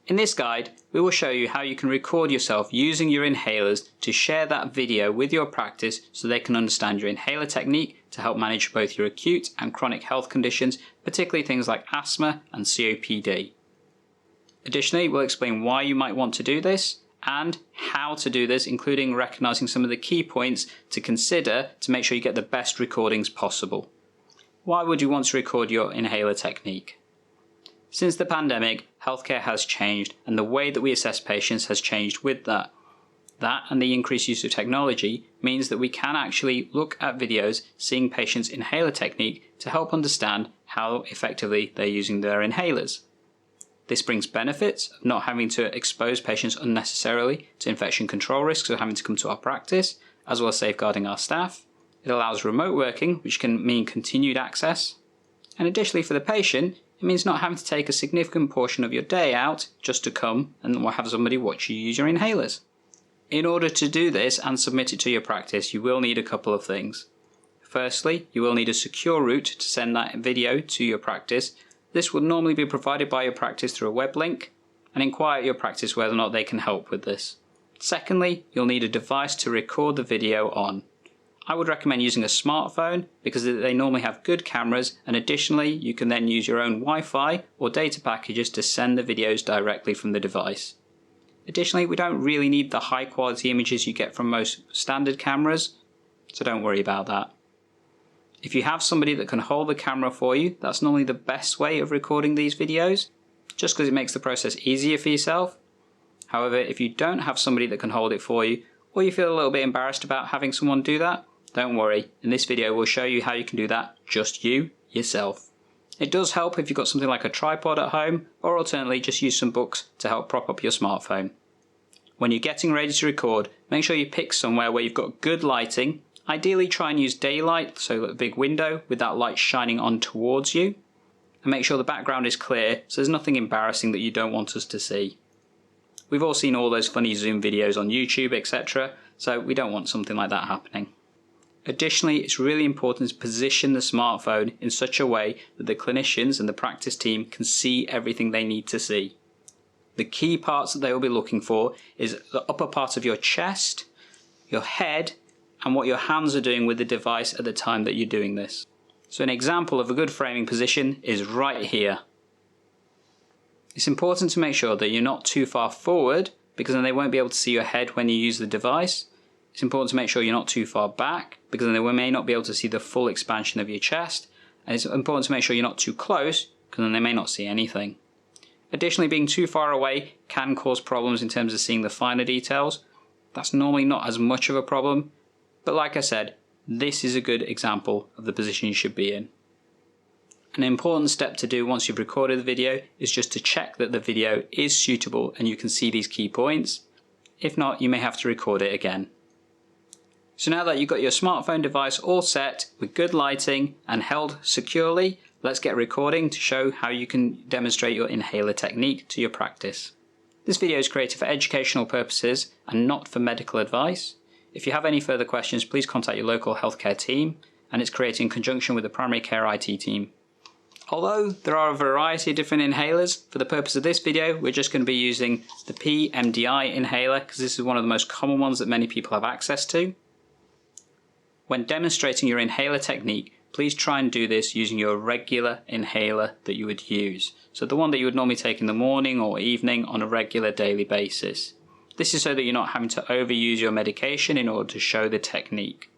In this guide, we will show you how you can record yourself using your inhalers to share that video with your practice so they can understand your inhaler technique to help manage both your acute and chronic health conditions, particularly things like asthma and COPD. Additionally, we'll explain why you might want to do this and how to do this, including recognizing some of the key points to consider to make sure you get the best recordings possible. Why would you want to record your inhaler technique? Since the pandemic, healthcare has changed and the way that we assess patients has changed with that. That and the increased use of technology means that we can actually look at videos seeing patients' inhaler technique to help understand how effectively they're using their inhalers. This brings benefits of not having to expose patients unnecessarily to infection control risks of having to come to our practice, as well as safeguarding our staff. It allows remote working, which can mean continued access. And additionally for the patient, it means not having to take a significant portion of your day out just to come and have somebody watch you use your inhalers. In order to do this and submit it to your practice, you will need a couple of things. Firstly, you will need a secure route to send that video to your practice. This will normally be provided by your practice through a web link, and inquire at your practice whether or not they can help with this. Secondly, you'll need a device to record the video on. I would recommend using a smartphone because they normally have good cameras, and additionally you can then use your own Wi-Fi or data packages to send the videos directly from the device. Additionally, we don't really need the high quality images you get from most standard cameras, so don't worry about that. If you have somebody that can hold the camera for you, that's normally the best way of recording these videos, just because it makes the process easier for yourself. However, if you don't have somebody that can hold it for you, or you feel a little bit embarrassed about having someone do that, don't worry. In this video we'll show you how you can do that just yourself. It does help if you've got something like a tripod at home, or alternately just use some books to help prop up your smartphone. When you're getting ready to record, make sure you pick somewhere where you've got good lighting. Ideally try and use daylight, so a big window with that light shining on towards you. And make sure the background is clear so there's nothing embarrassing that you don't want us to see. We've all seen all those funny Zoom videos on YouTube, etc. So we don't want something like that happening. Additionally, it's really important to position the smartphone in such a way that the clinicians and the practice team can see everything they need to see. The key parts that they will be looking for is the upper part of your chest, your head, and what your hands are doing with the device at the time that you're doing this. So an example of a good framing position is right here. It's important to make sure that you're not too far forward because then they won't be able to see your head when you use the device. It's important to make sure you're not too far back because then they may not be able to see the full expansion of your chest. And it's important to make sure you're not too close because then they may not see anything. Additionally, being too far away can cause problems in terms of seeing the finer details. That's normally not as much of a problem. But like I said, this is a good example of the position you should be in. An important step to do once you've recorded the video is just to check that the video is suitable and you can see these key points. If not, you may have to record it again. So now that you've got your smartphone device all set with good lighting and held securely, let's get recording to show how you can demonstrate your inhaler technique to your practice. This video is created for educational purposes and not for medical advice. If you have any further questions, please contact your local healthcare team, and it's created in conjunction with the primary care IT team. Although there are a variety of different inhalers, for the purpose of this video we're just going to be using the PMDI inhaler because this is one of the most common ones that many people have access to. When demonstrating your inhaler technique, please try and do this using your regular inhaler that you would use. So the one that you would normally take in the morning or evening on a regular daily basis. This is so that you're not having to overuse your medication in order to show the technique.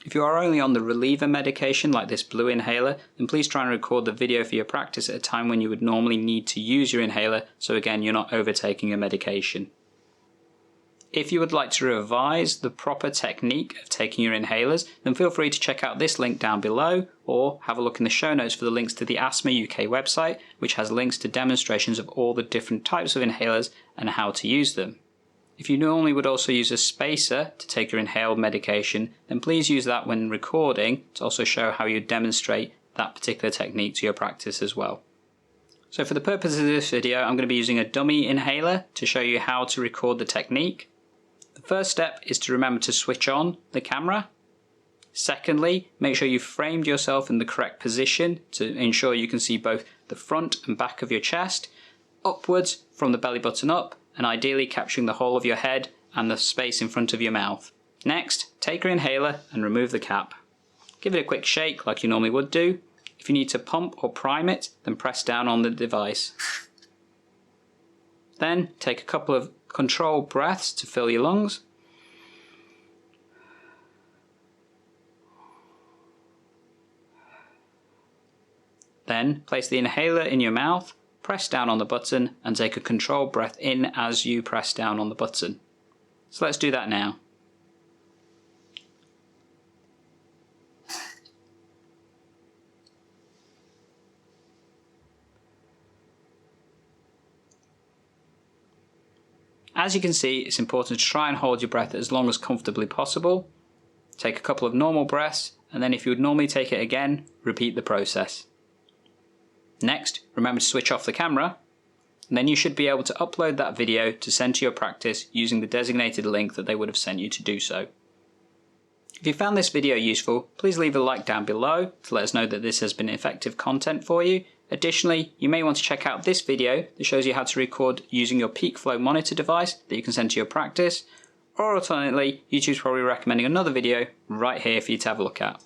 If you are only on the reliever medication like this blue inhaler, then please try and record the video for your practice at a time when you would normally need to use your inhaler, so again you're not overtaking your medication. If you would like to revise the proper technique of taking your inhalers, then feel free to check out this link down below, or have a look in the show notes for the links to the Asthma UK website, which has links to demonstrations of all the different types of inhalers and how to use them. If you normally would also use a spacer to take your inhaled medication, then please use that when recording to also show how you demonstrate that particular technique to your practice as well. So for the purpose of this video, I'm going to be using a dummy inhaler to show you how to record the technique. The first step is to remember to switch on the camera. Secondly, make sure you've framed yourself in the correct position to ensure you can see both the front and back of your chest. upwards from the belly button up, and ideally capturing the whole of your head and the space in front of your mouth. Next, take your inhaler and remove the cap. Give it a quick shake like you normally would do. If you need to pump or prime it, then press down on the device. Then take a couple of controlled breaths to fill your lungs. Then place the inhaler in your mouth, press down on the button and take a controlled breath in as you press down on the button. So let's do that now. As you can see, it's important to try and hold your breath as long as comfortably possible. Take a couple of normal breaths, and then if you would normally take it again, repeat the process. Next, remember to switch off the camera, and then you should be able to upload that video to send to your practice using the designated link that they would have sent you to do so. If you found this video useful, please leave a like down below to let us know that this has been effective content for you. Additionally, you may want to check out this video that shows you how to record using your peak flow monitor device that you can send to your practice, or alternatively, YouTube's probably recommending another video right here for you to have a look at.